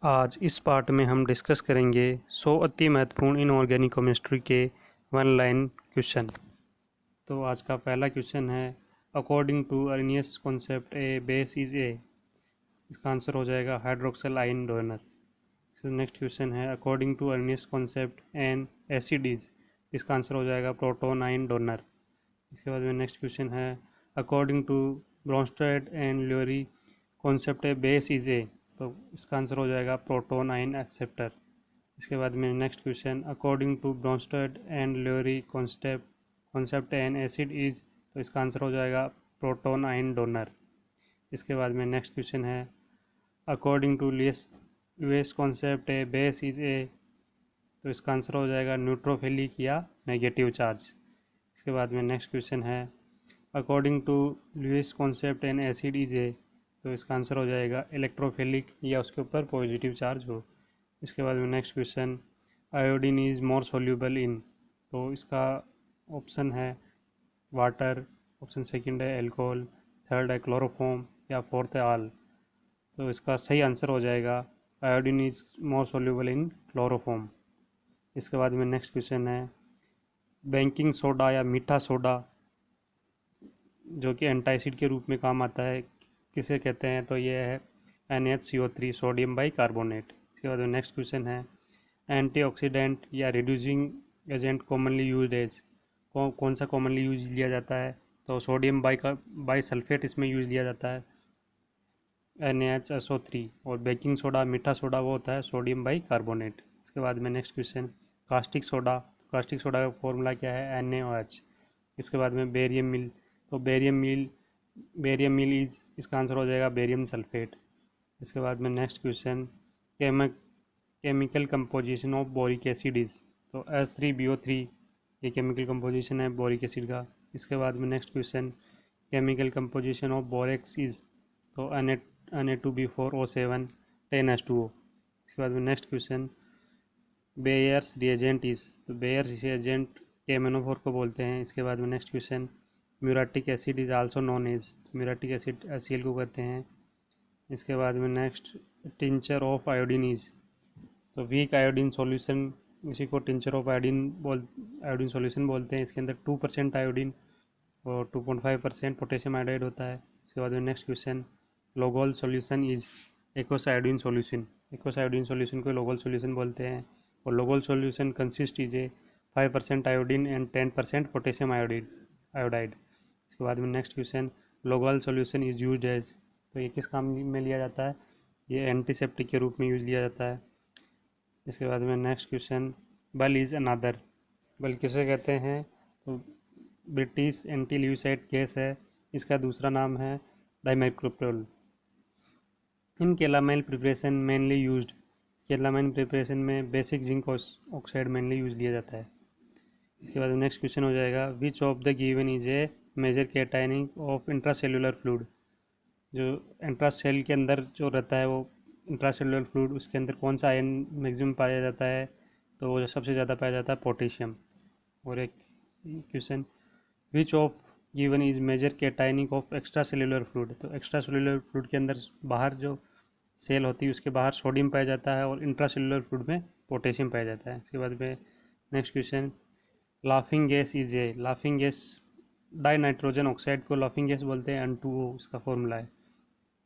आज इस पार्ट में हम डिस्कस करेंगे 100 अति महत्वपूर्ण इनऑर्गेनिक केमिस्ट्री के वन लाइन क्वेश्चन। तो आज का पहला क्वेश्चन है, according to Arrhenius concept a base is a. इसका आंसर हो जाएगा hydroxyl ion donor. Next question है, according to Arrhenius concept an acid is. इसका आंसर हो जाएगा प्रोटोन आयन डोनर। इसके बाद में नेक्स्ट क्वेश्चन है, according to Bronsted and Lowry concept a base is a. तो इसका आंसर हो जाएगा प्रोटोन आयन एक्सेप्टर। इसके बाद में next question, according to Bronsted and Lowry concept an acid is. तो इसका आंसर हो जाएगा प्रोटोन आयन डोनर। इसके बाद में नेक्स्ट क्वेश्चन है, according to Lewis concept a base is a. तो इसका आंसर हो जाएगा न्यूट्रोफिलिक या नेगेटिव चार्ज। इसके बाद में नेक्स्ट क्वेश्चन है, according to Lewis concept an acid is a. तो इसका आंसर हो जाएगा इलेक्ट्रोफिलिक या उसके ऊपर पॉजिटिव चार्ज हो। इसके बाद में next question, iodine is more soluble in. तो इसका ऑप्शन है वाटर, ऑप्शन सेकंड है एल्कोहल, थर्ड है क्लोरोफॉर्म या फोर्थ है आल। तो इसका सही आंसर हो जाएगा iodine is more soluble in chloroform. इसके बाद में नेक्स्ट क्वेश्चन है, बेकिंग सोडा या मीठा सोडा जो कि एंटासिड के रूप में काम आता है, किसे कहते हैं? तो ये है NaCO3 सोडियम बाई कार्बोनेट। इसके बाद में नेक्स्ट क्वेश्चन है, एंटीऑक्सीडेंट या reducing agent commonly use as. कौन सा कॉमनली यूज लिया जाता है? तो सोडियम बाई सल्फेट इसमें यूज लिया जाता है, NaSO3। और बेकिंग सोडा मीठा सोडा वो होता है सोडियम बाई कार्बोनेट। इसके बाद में नेक्स्ट क्वेश्चन, कास्टिक सोडा का फॉर्मूला क्या है? NaOH। इसके बाद में बेरियम मिल। तो बेरियम मिल इज, इसका आंसर हो जाएगा बेरियम सल्फेट। इसके बाद में next question, chemical composition of boric acid is. तो H3BO3 ये केमिकल कंपोजिशन है बोरिक एसिड का। इसके बाद में next question, chemical composition of borax is. तो Na2B4O7 10H2O। इसके बाद में next question, bears reagent is. तो बेयर्स रिएजेंट KMnO4 को बोलते हैं। इसके बाद में next question, muriatic acid is also known as. Muriatic acid HCl को कहते हैं। इसके बाद में next, tincture of iodine is. तो वीक आयोडीन सॉल्यूशन, इसी को टिंचर ऑफ आयोडीन सॉल्यूशन बोलते हैं। इसके अंदर 2% आयोडीन और 2.5% पोटेशियम आयोडाइड होता है। इसके बाद में next question, Lugol solution is aqueous iodine solution. Aqueous iodine solution को लोगोल सॉल्यूशन बोलते हैं। और Lugol solution consist is a 5% iodine and 10% potassium iodide. इसके बाद में next question, Lugol solution is used as. तो ये किस काम में लिया जाता है? ये एंटीसेप्टिक के रूप में यूज लिया जाता है। इसके बाद में नेक्स्ट क्वेश्चन, बल इज़ अनादर। बल किसे कहते हैं? तो ब्रिटिश एंटी ल्यूसाइड गैस है, इसका दूसरा नाम है dimercaprol. In calamine preparation mainly used. Calamine preparation में basic zinc oxide mainly use लिया जाता है। इसके बाद नेक्स्ट क्वेश्चन हो जाएगा, which of the given is a major cationic of intracellular fluid. जो इंट्रासेल के अंदर जो रहता है वो इंट्रासेलुलर फ्लूइड, उसके अंदर कौन सा आयन मैक्सिमम पाया जाता है? तो वो सबसे ज़्यादा पाया जाता है पोटेशियम। और एक question, which of given is major cationic of extracellular fluid. तो एक्स्ट्रा सेलुलर फ्लूइड के अंदर बाहर जो सेल होती है उसके बाहर सोडियम पाया जाता है और इंट्रासेलुलर फ्लूइड में पोटेशियम पाया जाता है। इसके बाद में next question, laughing gas is a. Laughing gas, die nitrogen oxide को लाफिंग गैस बोलते हैं, N2O इसका फॉर्मूला है।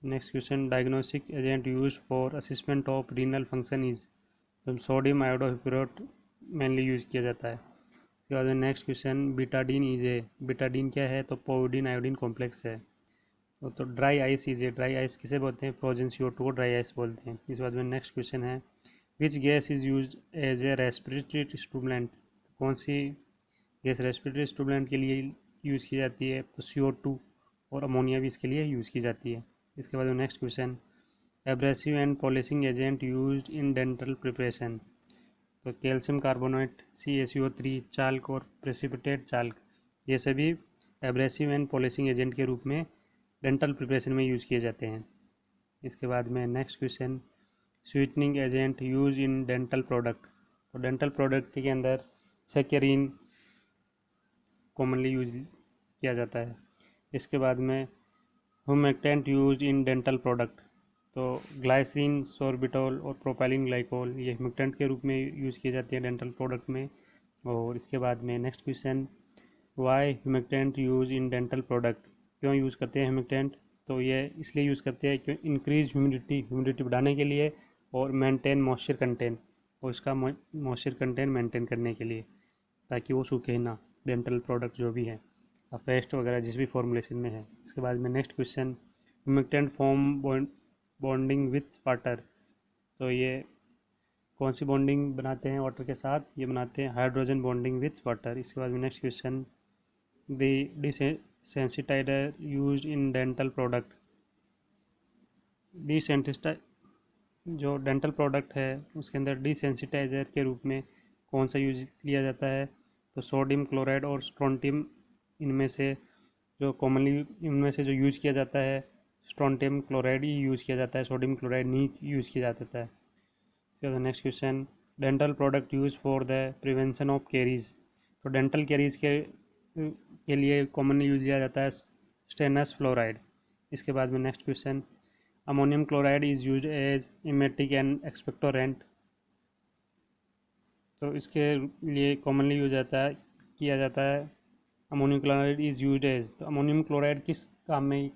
Next question, diagnostic agent use for assessment of renal function is. तो सोडियम आयोडोहिप्यूरेट मेनली यूज किया जाता है। उसके बाद में next question, Betadine is a. Betadine क्या है? तो पोविडीन आयोडीन कॉम्प्लेक्स है। तो dry ice is a. Dry ice किसे बोलते हैं? फ्रोजन CO2 को ड्राई आइस बोलते हैं। इसके बाद में नेक्स्ट क्वेश्चन है, which gas is use as a respiratory stimulant. कौन सी गैस रेस्पिरेटरी स्टूडेंट के लिए यूज़ की जाती है? तो CO2 और अमोनिया भी इसके लिए यूज़ की जाती है। इसके बाद में next question, abrasive and polishing agent used in dental preparation. तो कैल्शियम कार्बोनेट, CaCO3, चाल्क और प्रेसिपिटेट चाल्क, ये सभी एब्रेसिव एंड पॉलिशिंग एजेंट के रूप में डेंटल प्रिपरेशन में यूज़ किए जाते हैं। इसके बाद में next question, sweetening agent use in dental product. तो डेंटल प्रोडक्ट के अंदर सेक्रिन कॉमनली यूज किया जाता है। इसके बाद में हुमेक्टेंट यूज इन डेंटल प्रोडक्ट। तो ग्लाइसरीन, सोर्बिटोल और प्रोपाइलिन ग्लाइकोल ये ह्यूमिक्टेंट के रूप में यूज़ किए जाते हैं डेंटल प्रोडक्ट में। और इसके बाद में next question, why humectant use in dental product, क्यों यूज़ करते हैं ह्यूमिक्टेंट? तो ये इसलिए यूज़ करते हैं कि इंक्रीज ह्यूमिडिटी बढ़ाने के लिए और मेंटेन मॉइस्चर कंटेंट, और इसका मॉइस्चर कंटेंट मेंटेन करने के लिए, ताकि वो सूखे ना डेंटल प्रोडक्ट जो भी है, पेस्ट वगैरह जिस भी फॉर्मुलेशन में है। इसके बाद में next question, humectant form bonding with water, तो ये कौन सी बॉन्डिंग बनाते हैं वाटर के साथ? ये बनाते हैं हाइड्रोजन बॉन्डिंग विथ वाटर। इसके बाद में next question, the desensitiser use in dental product, डिसेंसिटाइ जो डेंटल प्रोडक्ट है उसके अंदर डिसेंसिटाइजर के रूप में कौन सा यूज लिया जाता है? तो सोडियम क्लोराइड और स्ट्रोंटियम, इनमें से जो कॉमनली इनमें से जो यूज़ किया जाता है स्ट्रोंटियम क्लोराइड ही यूज़ किया जाता है, सोडियम क्लोराइड नहीं यूज़ किया जाता है। Next question, dental product use for the prevention of carries, तो डेंटल कैरीज के लिए कॉमनली यूज किया जाता है स्टेनस फ्लोराइड। इसके बाद में next question, ammonium chloride is use as emetic and expectorant, तो इसके लिए कॉमनली यूज किया जाता है ammonium chloride is use as, तो अमोनियम क्लोराइड किस काम में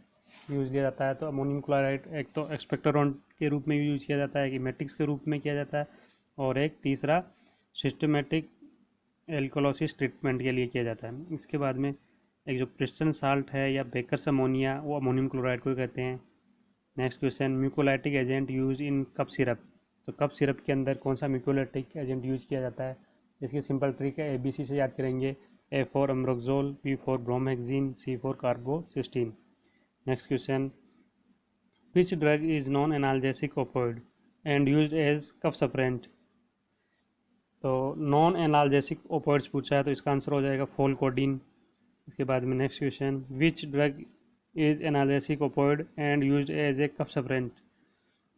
यूज़ किया जाता है? तो अमोनियम क्लोराइड एक तो एक्सपेक्टोरेंट के रूप में यूज किया जाता है, कि मेटिक्स के रूप में किया जाता है, और एक तीसरा सिस्टमेटिक एल्कोलोसिस ट्रीटमेंट के लिए किया जाता है। इसके बाद में एक जो प्रिस्टन साल्ट है या बेकर्स अमोनिया, वो अमोनियम क्लोराइड को कहते हैं। Next question, mucolytic agent use in cup syrup, तो कप सिरप के अंदर कौन सा म्यूकोलाइटिक एजेंट यूज किया जाता है? इसकी सिंपल ट्रिक है, ABC से याद करेंगे, A for ambroxol, B for bromhexine, C for carbocisteine. Next question, which drug is non analgesic opioid and use as cough suppressant, तो नॉन एनाल्जेसिक ओपोइड्स पूछा है तो इसका आंसर हो जाएगा फोलकोडीन। इसके बाद में next question, which drug is analgesic opioid and use as a cough suppressant,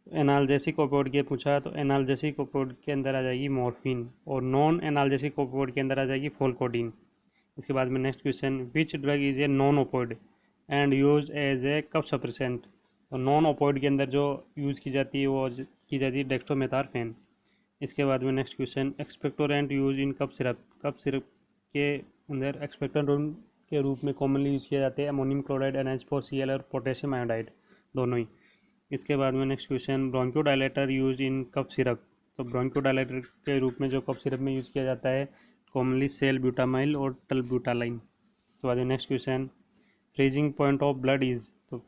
analgesic opioid के पूछा है तो एनाल्जेसिक ओपोइड के अंदर आ जाएगी मॉर्फिन, और नॉन एनाल्जेसिक ओपोइड के अंदर आ जाएगी फोलकोडीन। इसके बाद में next question, which drug is a non opioid and use as a cough suppressant, तो नॉन ओपोइड के अंदर जो यूज़ की जाती है वो की जाती है डेक्स्ट्रोमेथार्फेन। इसके बाद में next question, expectorant use in cup syrup, cup syrup के अंदर एक्सपेक्टोरेंट के रूप में कॉमनली यूज़ किया जाते हैं अमोनियम क्लोराइड NH4Cl और पोटेशियम आयोडाइड दोनों ही। इसके बाद में next question, bronchodilator use in cough syrup, तो ब्रोंकियोडायलेटर के रूप में जो कफ सिरप में यूज़ किया जाता है कॉमनली सेल ब्यूटामाइल और टलब्यूटालाइन। तो बाद में next question, freezing point of blood is, तो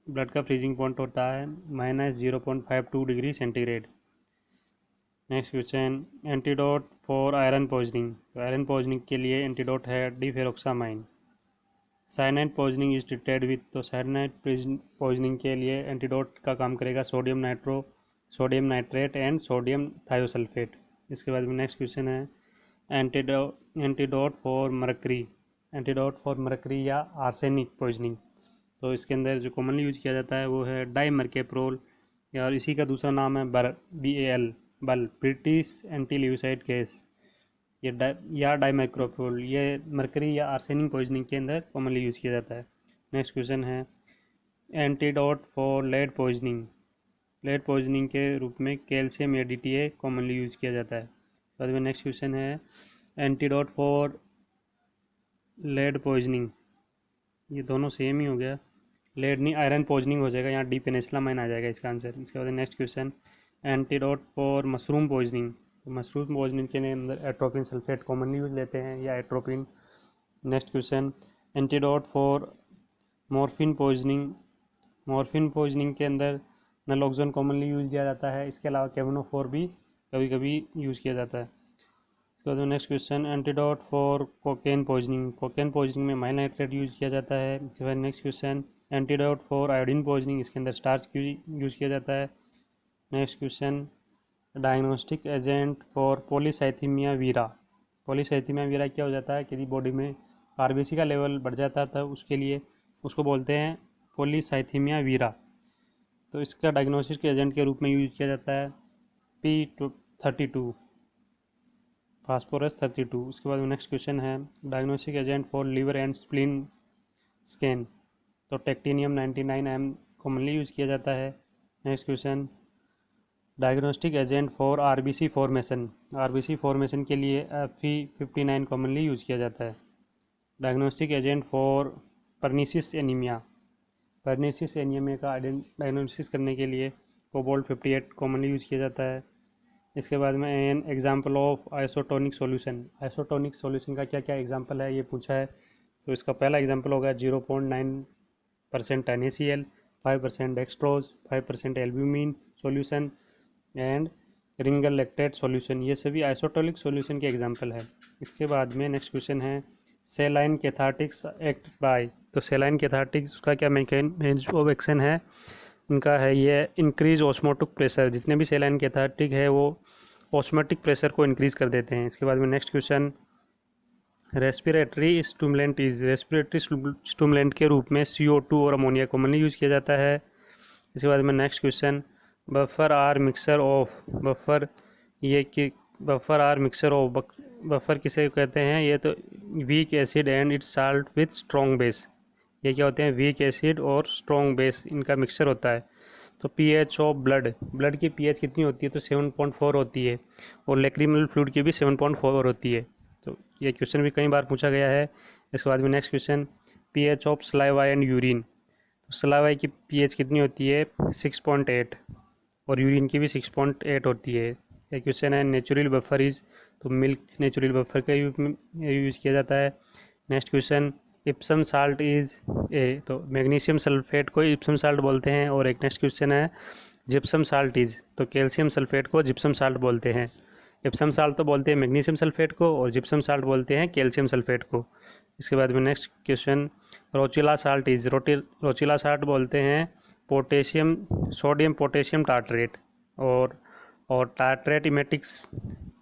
ब्लड का फ्रीजिंग पॉइंट होता है -0.52 degree centigrade. Next question, antidote for iron poisoning, तो आयरन पॉइजनिंग के लिए एंटीडोट है deferoxamine. Cyanide poisoning is treated with, तो साइनाइड पॉइजनिंग के लिए एंटीडोट का काम करेगा sodium nitrate and sodium thiosulphate. इसके बाद में नेक्स्ट क्वेश्चन है, antidote for mercury, antidote for mercury या आर्सेनिक पॉइजनिंग, तो इसके अंदर जो कॉमनली यूज किया जाता है वो है डाइमर्केप्रोल, या इसी का दूसरा नाम है BAL, बल ब्रिटिश एंटी ल्यूसाइड गैस, ये डाइमर्केप्रोल, ये मरकरी या आर्सेनिक पॉइजनिंग के अंदर कॉमनली यूज किया जाता है। नेक्स्ट क्वेश्चन है, antidote for lead poisoning, lead poisoning के रूप में कैल्शियम या DTA कॉमनली यूज किया जाता है। बाद में नेक्स्ट क्वेश्चन है, एंटीडोट फॉर लेड पॉइजनिंग, ये दोनों सेम ही हो गया, लेड नहीं आयरन पॉइजनिंग हो जाएगा, यहाँ D-पेनिसिलामाइन आ जाएगा इसका आंसर। इसके बाद next question, antidote for mushroom poisoning, तो मशरूम पॉइजनिंग के अंदर एट्रोपिन सल्फेट कॉमनली यूज लेते हैं या atropine. Next question, antidote for morphine poisoning, morphine poisoning के अंदर नलोक्सोन कॉमनली यूज किया जाता है, इसके अलावा केमनोफोर भी कभी कभी यूज़ किया जाता है। इसके बाद next question, antidote for cocaine poisoning, cocaine poisoning में माइल नाइट्रेट यूज़ किया जाता है। इसके बाद next question, antidote for iodine poisoning, इसके अंदर स्टार्च यूज़ किया जाता है। Next question, diagnostic agent for polycythemia vera, polycythemia vera क्या हो जाता है कि यदि बॉडी में RBC का लेवल बढ़ जाता है तब उसके लिए उसको बोलते हैं पॉलीसाइथीमिया वीरा, तो इसका डायग्नोसिस के एजेंट के रूप में यूज किया जाता है P32, फास्फोरस 32। उसके बाद नेक्स्ट क्वेश्चन है, diagnostic agent for liver and spleen scan, तो टेक्टिनियम 99M कॉमनली यूज़ किया जाता है। Next question, diagnostic agent for RBC formation. RBC formation के लिए Fe59 कॉमनली यूज किया जाता है। Diagnostic agent for pernicious anaemia. Pernicious anaemia का डायग्नोसिस करने के लिए कोबाल्ट 58 कॉमनली यूज किया जाता है। इसके बाद में N example of isotonic solution. Isotonic solution का क्या क्या एग्जाम्पल है ये पूछा है। तो इसका पहला एग्जाम्पल होगा 0.9% NaCl, 5% dextrose, 5% albumin solution and Ringer lactate solution. ये सभी आइसोटोनिक सॉल्यूशन के एग्जाम्पल है। इसके बाद में नेक्स्ट क्वेश्चन है सेलाइन कैथार्टिक्स एक्ट बाय। तो सेलाइन कैथार्टिक्स उसका क्या मैकेनिज्म ऑफ एक्शन है, उनका है ये इंक्रीज ऑस्मोटिक प्रेशर। जितने भी सेलाइन कैथार्टिक है वो ऑस्मोटिक प्रेशर को इंक्रीज कर देते हैं। इसके बाद में next question, respiratory stimulant is. Respiratory stimulant के रूप में CO2 और अमोनिया कॉमनली यूज किया जाता है। इसके बाद में next question, buffer are mixer of. Buffer ये कि buffer are mixer of, buffer किसे कहते हैं, ये तो weak acid and its salt with strong base. ये क्या होते हैं, वीक एसिड और स्ट्रॉन्ग बेस, इनका मिक्सचर होता है। तो pH ऑफ ब्लड की pH कितनी होती है, तो 7.4 होती है और लेक्रिमल फ्लूइड की भी 7.4 होती है। तो ये क्वेश्चन भी कई बार पूछा गया है। इसके बाद में next question, pH of saliva and urine. तो सलाइवा की pH कितनी होती है, 6.8 और यूरिन की भी 6.8 होती है। ये क्वेश्चन है नेचुरल बफर इज। तो मिल्क नेचुरल बफर का यूज़ किया जाता है। Next question, Epson salt is a. तो मैग्नीशियम सल्फेट को इप्सम साल्ट बोलते हैं। और एक नेक्स्ट क्वेश्चन है जिप्सम साल्ट इज। तो कैल्शियम सल्फेट को जिप्सम साल्ट बोलते हैं। इप्सम साल्ट तो बोलते हैं मैग्नीशियम सल्फेट को और जिप्सम साल्ट बोलते हैं कैल्शियम सल्फेट को। इसके बाद में next question, Rochelle salt is. Rochelle salt बोलते हैं पोटेशियम सोडियम पोटेशियम टार्ट्रेट और tartrate emetics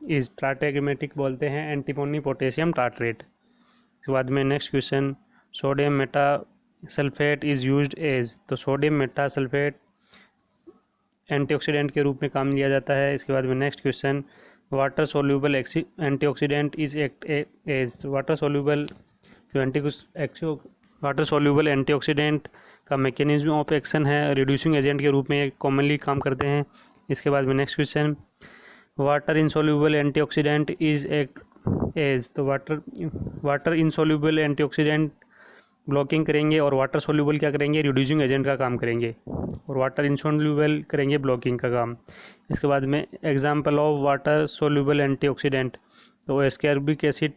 is. Tartrate emetic बोलते हैं एंटीमोनी पोटेशियम टार्ट्रेट। इसके बाद में next question, sodium meta sulphate is used as. तो सोडियम मेटा सल्फेट एंटीऑक्सीडेंट के रूप में काम लिया जाता है। इसके बाद में next question, water soluble antioxidant is act as. तो वाटर सोल्यूबल जो वाटर सोल्यूबल एंटीऑक्सीडेंट का मैकेनिज्म ऑफ एक्शन है, रिड्यूसिंग एजेंट के रूप में कॉमनली काम करते हैं। इसके बाद में next question, water insoluble antioxidant is act as. तो वाटर इनसोल्यूबल एंटीऑक्सीडेंट ब्लॉकिंग करेंगे और वाटर सोल्यूबल क्या करेंगे, रिड्यूसिंग एजेंट का काम करेंगे। और वाटर इनसोल्यूबल करेंगे ब्लॉकिंग का काम। इसके बाद में example of water soluble antioxidant. तो ascorbic acid,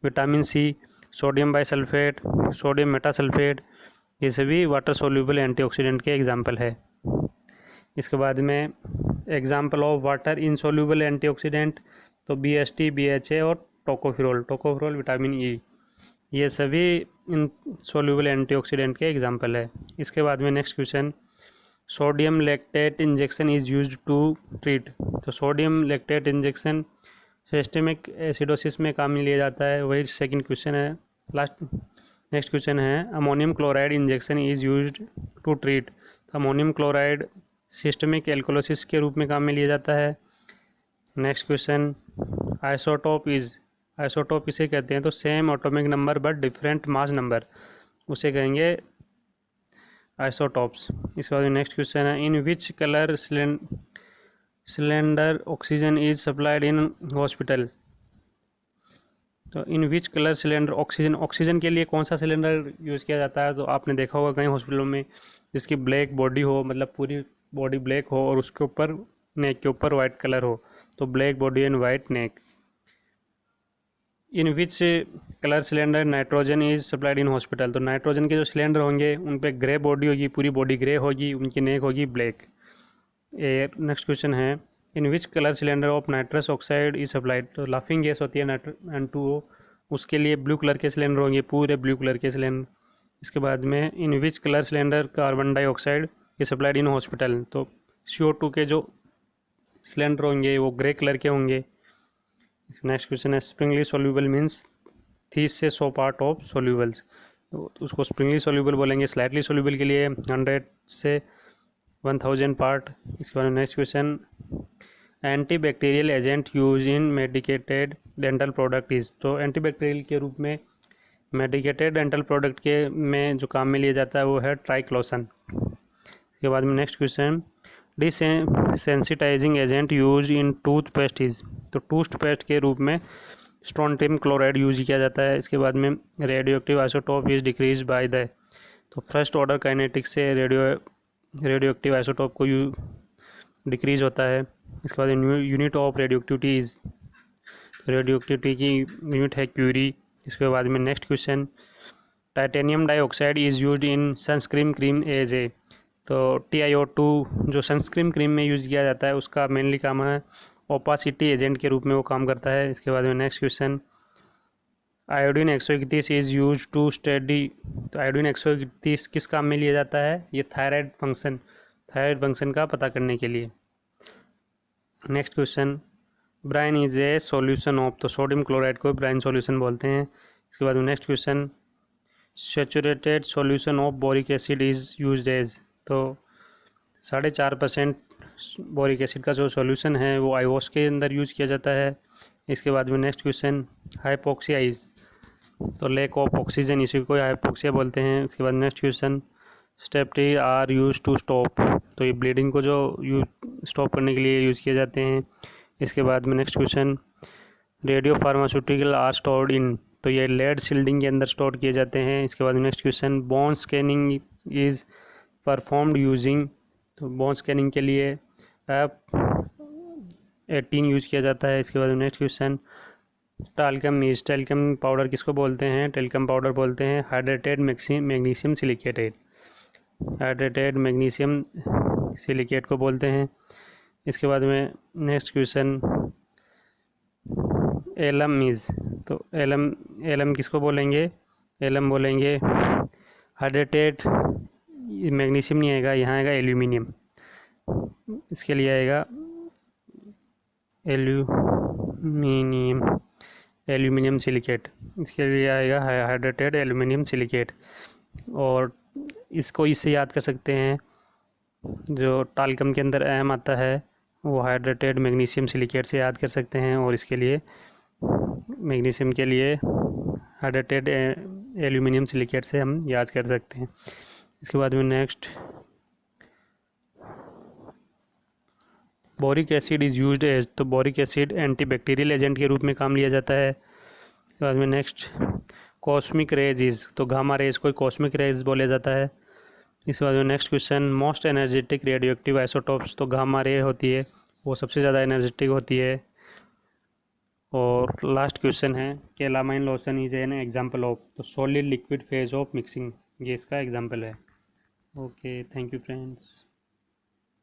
vitamin C, sodium bisulphate, sodium metasulphate, ये सभी वाटर सोल्यूबल एंटीऑक्सीडेंट के एग्जाम्पल है। इसके बाद में example of water insoluble antioxidant. तो BST, BHA और टोकोफेरोल विटामिन ई, ये सभी इन सोल्यूबल एंटीऑक्सीडेंट के एग्जाम्पल है। इसके बाद में next question, sodium lactate injection is used to treat. तो sodium lactate injection systemic acidosis में काम में लिया जाता है। वही सेकंड क्वेश्चन है। नेक्स्ट क्वेश्चन है, ammonium chloride injection is used to treat. तो अमोनियम क्लोराइड सिस्टमिक एल्कोलोसिस के रूप में काम में लिया जाता है। Next question, isotope is. Isotope इसे कहते हैं तो same atomic number but different mass number, उसे कहेंगे आइसोटोप्स। इसके बाद नेक्स्ट क्वेश्चन है, in which colour cylinder oxygen is supplied in hospital. तो in which colour cylinder oxygen के लिए कौन सा सिलेंडर यूज़ किया जाता है। तो आपने देखा होगा कई हॉस्पिटलों में जिसकी ब्लैक बॉडी हो, मतलब पूरी बॉडी ब्लैक हो और उसके ऊपर नेक के ऊपर वाइट कलर हो, तो black body and white neck. In which colour cylinder nitrogen is supplied in hospital. तो नाइट्रोजन के जो सिलेंडर होंगे उन पे ग्रे बॉडी होगी, पूरी बॉडी ग्रे होगी, उनकी नेक होगी ब्लैक। नेक्स्ट क्वेश्चन है, in which colour cylinder of nitrous oxide is supplied. तो लाफिंग गैस होती है N2O, उसके लिए ब्लू कलर के सिलेंडर होंगे, पूरे ब्लू कलर के सिलेंडर। इसके बाद में in which colour cylinder carbon dioxide is supplied in hospital. तो CO2 के जो सिलेंडर होंगे वो ग्रे कलर के होंगे। नेक्स्ट क्वेश्चन है, स्प्रिंगली सोल्यूबल मीन्स 30 से 100 पार्ट ऑफ सोल्यूबल्स। तो उसको स्प्रिंगली सोल्यूबल बोलेंगे। स्लाइटली सोल्यूबल के लिए 100 से 1000 पार्ट। इसके बाद next question, antibacterial agent use in medicated dental product is. तो एंटीबैक्टीरियल के रूप में मेडिकेटेड डेंटल प्रोडक्ट के में जो काम में लिया जाता है वो है ट्राइक्लोसन। इसके बाद में next question, desensitising agent use in toothpaste is, तो टूथपेस्ट के रूप में स्ट्रोंटियम क्लोराइड यूज किया जाता है। इसके बाद में radioactive isotope is decrease by the, तो फर्स्ट ऑर्डर काइनेटिक्स से रेडियो एक्टिव आइसोटोप को डिक्रीज होता है। इसके बाद unit of radio activity is, radio activity की यूनिट है क्यूरी। इसके बाद में next question, titanium dioxide is use in sunscreen cream as a, तो TiO2 जो सनस्क्रीन क्रीम में यूज़ किया जाता है उसका मेनली काम है ओपासिटी एजेंट के रूप में वो काम करता है। इसके बाद में next question, iodine 131 is use to study, तो आयोडीन 131 किस काम में लिया जाता है, ये थायराइड फंक्शन का पता करने के लिए। Next question, brine is a solution of, तो सोडियम क्लोराइड को ब्राइन सॉल्यूशन बोलते हैं। इसके बाद में next question, saturated solution of boric acid is used as, तो 4.5% बोरिक एसिड का जो सॉल्यूशन है वो आईओएस के अंदर यूज किया जाता है। इसके बाद में नेक्स्ट क्वेश्चन, हाइपोक्सिया इज, तो लैक ऑफ ऑक्सीजन, इसी को हाइपोक्सिया बोलते हैं। इसके बाद next question, styptic are use to stop, तो ये ब्लीडिंग को जो स्टॉप करने के लिए यूज़ किए जाते हैं। इसके बाद में next question, radiopharmaceutical are stored in, तो ये लेड शील्डिंग के अंदर स्टोर किए जाते हैं। इसके बाद next question, bone scanning is performed using, तो बोन स्कैनिंग के लिए F18 यूज़ किया जाता है। इसके बाद नेक्स्ट क्वेश्चन, टैल्कम पाउडर किसको बोलते हैं, टैल्कम पाउडर बोलते हैं hydrated magnesium silicated, hydrated magnesium silicate को बोलते हैं। इसके बाद में नेक्स्ट क्वेश्चन, एलम इज़, तो एलम किसको बोलेंगे, एलम बोलेंगे हाइड्रेटेड, मैग्नीशियम नहीं आएगा, यहाँ आएगा एल्यूमिनियम, इसके लिए आएगा एल्यूमिनियम सिलिकेट, इसके लिए आएगा हाइड्रेटेड एल्यूमिनियम सिलिकेट। और इसको इससे याद कर सकते हैं, जो टाल्कम के अंदर एम आता है वो हाइड्रेटेड मैग्नीशियम सिलिकेट से याद कर सकते हैं, और इसके लिए मैग्नीशियम के लिए हाइड्रेटेड एल्यूमिनियम सिलिकेट से हम याद कर सकते हैं। इसके बाद में next, boric acid is used as, तो बोरिक एसिड एंटीबैक्टीरियल एजेंट के रूप में काम लिया जाता है। इसके बाद में नेक्स्ट, कॉस्मिक रेज इज़, तो गामा रेज को कॉस्मिक रेज बोला जाता है। इसके बाद में next question, most energetic radio active isotopes, तो गामा रे होती है वो सबसे ज़्यादा एनर्जेटिक होती है। और लास्ट क्वेश्चन है, calamine lotion is an example of, तो solid liquid phase of mixing, ये इसका एग्जाम्पल है। Okay, thank you friends.